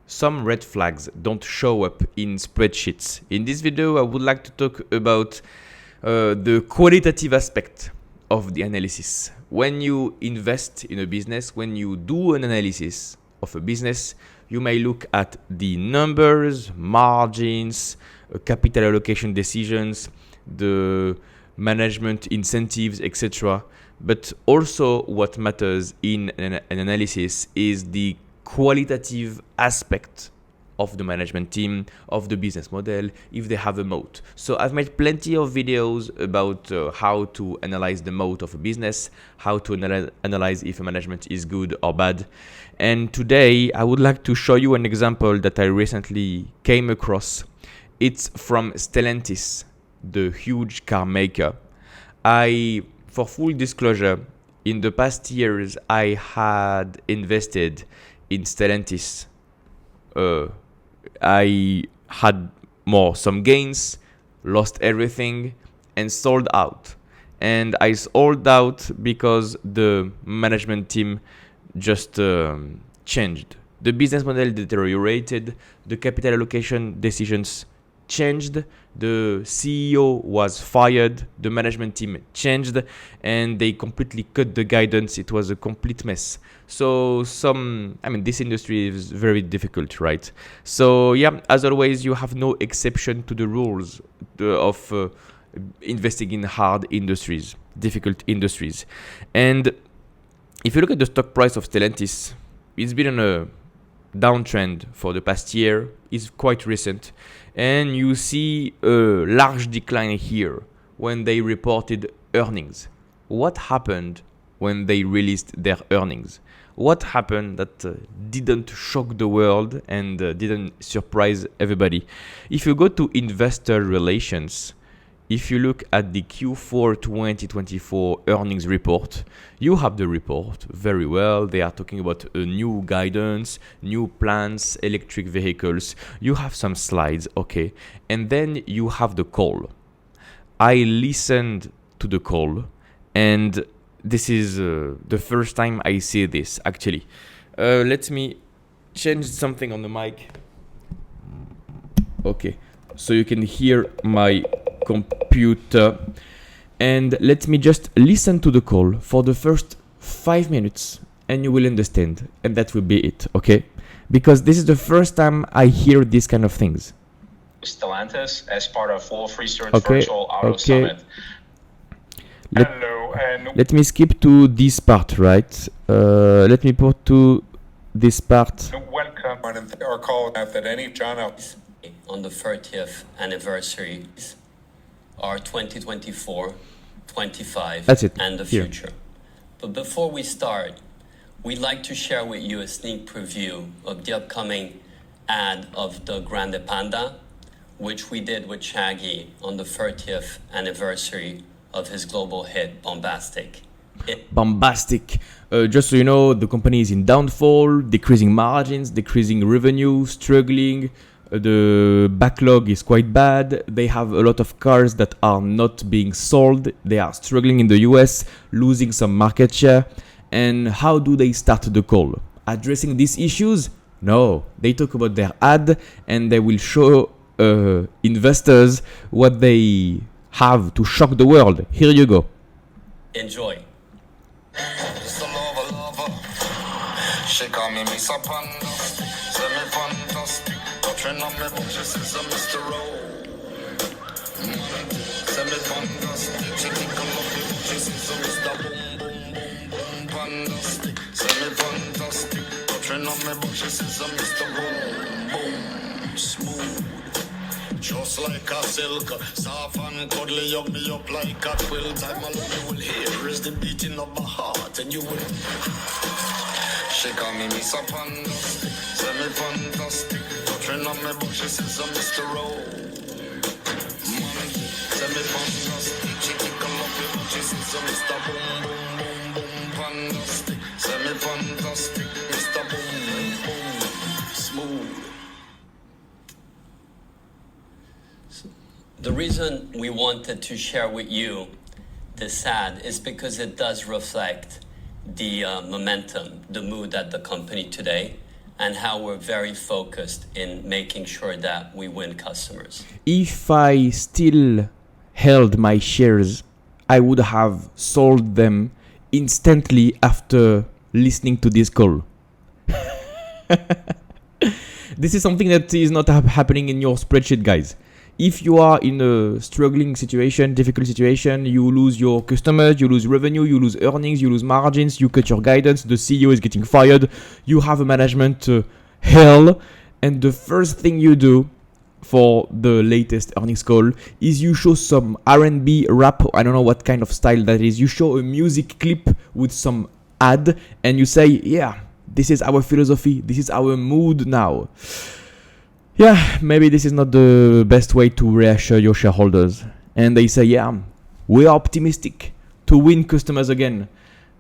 some red flags don't show up in spreadsheets. In this video, I would like to talk about the qualitative aspect of the analysis. When you invest in a business, when you do an analysis of a business, you may look at the numbers, margins, capital allocation decisions, the management incentives, etc. But also what matters in an analysis is the qualitative aspect of the management team, of the business model, if they have a moat. So I've made plenty of videos about how to analyze the moat of a business, how to analyze if a management is good or bad. And today I would like to show you an example that I recently came across. It's from Stellantis, the huge car maker. For full disclosure, in the past years, I had invested in Stellantis. I had some gains, lost everything, and sold out. And I sold out because the management team just changed. The business model deteriorated, the capital allocation decisions changed, the CEO was fired, the management team changed, and they completely cut the guidance. It was a complete mess. So this industry is very difficult, right? So yeah, as always, you have no exception to the rules of investing in hard industries, difficult industries. And if you look at the stock price of Stellantis, it's been on a downtrend for the past year. Is quite recent, and you see a large decline here when they reported earnings. What happened when they released their earnings? What happened that didn't shock the world and didn't surprise everybody? If you go to investor relations, if you look at the Q4 2024 earnings report, you have the report very well. They are talking about a new guidance, new plans, electric vehicles. You have some slides, okay? And then you have the call. I listened to the call, and this is the first time I see this, actually. Let me change something on the mic. Okay, so you can hear my computer, and let me just listen to the call for the first 5 minutes and you will understand, and that will be it, okay? Because this is the first time I hear these kind of things. Stellantis as part of Wolf Research Virtual Auto Summit. Hello, and let me skip to this part, right? Let me put to this part. Welcome on our call that any John on the 30th anniversary are 2024, 25, That's it. and the Here. future. But before we start, we'd like to share with you a sneak preview of the upcoming ad of the Grande Panda, which we did with Shaggy on the 30th anniversary of his global hit, Bombastic. Bombastic. Just so you know, the company is in downfall, decreasing margins, decreasing revenue, struggling. The backlog is quite bad. They have a lot of cars that are not being sold. They are struggling in the US, losing some market share. And how do they start the call? Addressing these issues? No. They talk about their ad and they will show investors what they have to shock the world. Here you go. Enjoy. She call me Miss Panda, send me fantastic. Touching on me bushes is a Mr. Send me fantastic. She tickle up me bushes is a Mr. Boom Boom Boom Boom Fantastic. Send me fantastic. Touching on me bushes is a Mr. Boom Boom Smooth. Just like a silk, soft and cuddly, hug me up like a quilt. I'm alone, you will hear is the beating of my heart, and you will. She call me Miss Panda, send me fantastic. Touching on me bushes is a Mr. Send me fantastic. She tickle up me bushes is a Mr. Boom Boom Boom Boom Fantastic. Send me fantastic, Mr. Boom Boom Smooth. The reason we wanted to share with you this ad is because it does reflect the momentum, the mood at the company today. and how we're very focused in making sure that we win customers. If I still held my shares, I would have sold them instantly after listening to this call. This is something that is not happening in your spreadsheet, guys. If you are in a struggling situation, difficult situation, you lose your customers, you lose revenue, you lose earnings, you lose margins, you cut your guidance, the CEO is getting fired, you have a management hell, and the first thing you do for the latest earnings call is you show some R&B rap, I don't know what kind of style that is, you show a music clip with some ad, and you say, yeah, this is our philosophy, this is our mood now. Yeah, maybe this is not the best way to reassure your shareholders. And they say, yeah, we are optimistic to win customers again.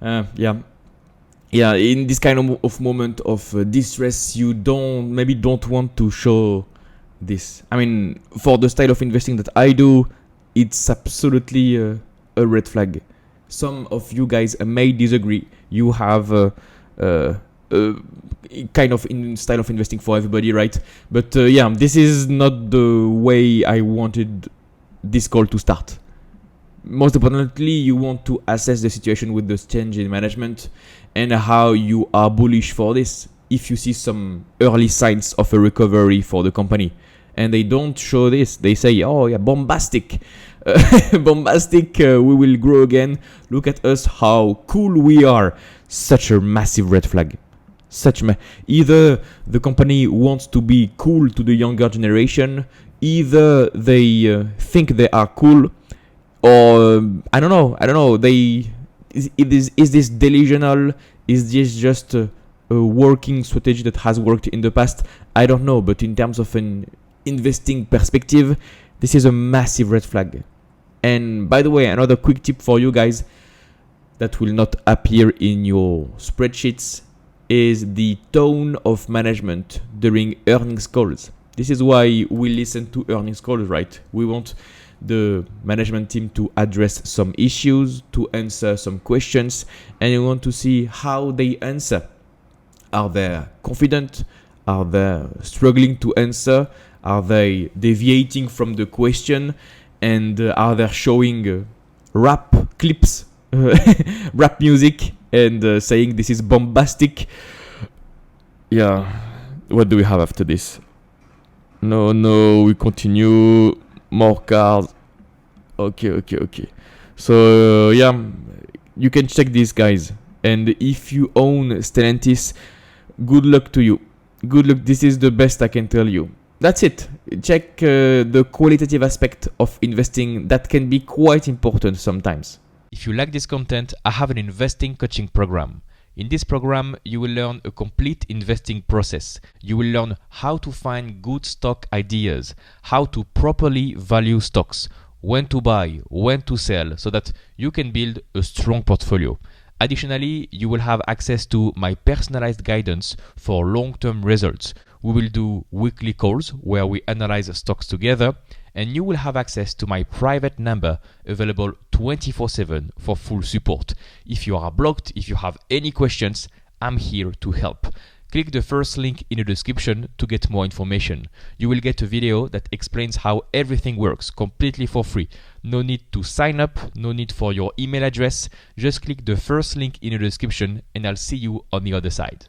Yeah, in this kind of moment of distress, you don't want to show this. I mean, for the style of investing that I do, it's absolutely a red flag. Some of you guys may disagree. You have kind of in style of investing for everybody, right? But yeah, this is not the way I wanted this call to start. Most importantly, you want to assess the situation with the change in management and how you are bullish for this. If you see some early signs of a recovery for the company, and they don't show this, they say, oh yeah, bombastic, bombastic, we will grow again. Look at us, how cool we are. Such a massive red flag. Either the company wants to be cool to the younger generation, either they think they are cool, or I don't know. Is this delusional? Is this just a working strategy that has worked in the past? I don't know. But in terms of an investing perspective, this is a massive red flag. And by the way, another quick tip for you guys that will not appear in your spreadsheets is the tone of management during earnings calls. This is why we listen to earnings calls, right? We want the management team to address some issues, to answer some questions, and we want to see how they answer. Are they confident? Are they struggling to answer? Are they deviating from the question? And are they showing rap clips, rap music, and saying this is bombastic? Yeah, what do we have after this? No, we continue. More cars. Okay. So yeah, you can check these guys. And if you own Stellantis, good luck to you. Good luck. This is the best I can tell you. That's it. Check the qualitative aspect of investing. That can be quite important sometimes. If you like this content, I have an investing coaching program. In this program, you will learn a complete investing process. You will learn how to find good stock ideas, how to properly value stocks, when to buy, when to sell, so that you can build a strong portfolio. Additionally, you will have access to my personalized guidance for long-term results. We will do weekly calls where we analyze stocks together, and you will have access to my private number available 24/7 for full support. If you are blocked, if you have any questions, I'm here to help. Click the first link in the description to get more information. You will get a video that explains how everything works completely for free. No need to sign up, no need for your email address. Just click the first link in the description and I'll see you on the other side.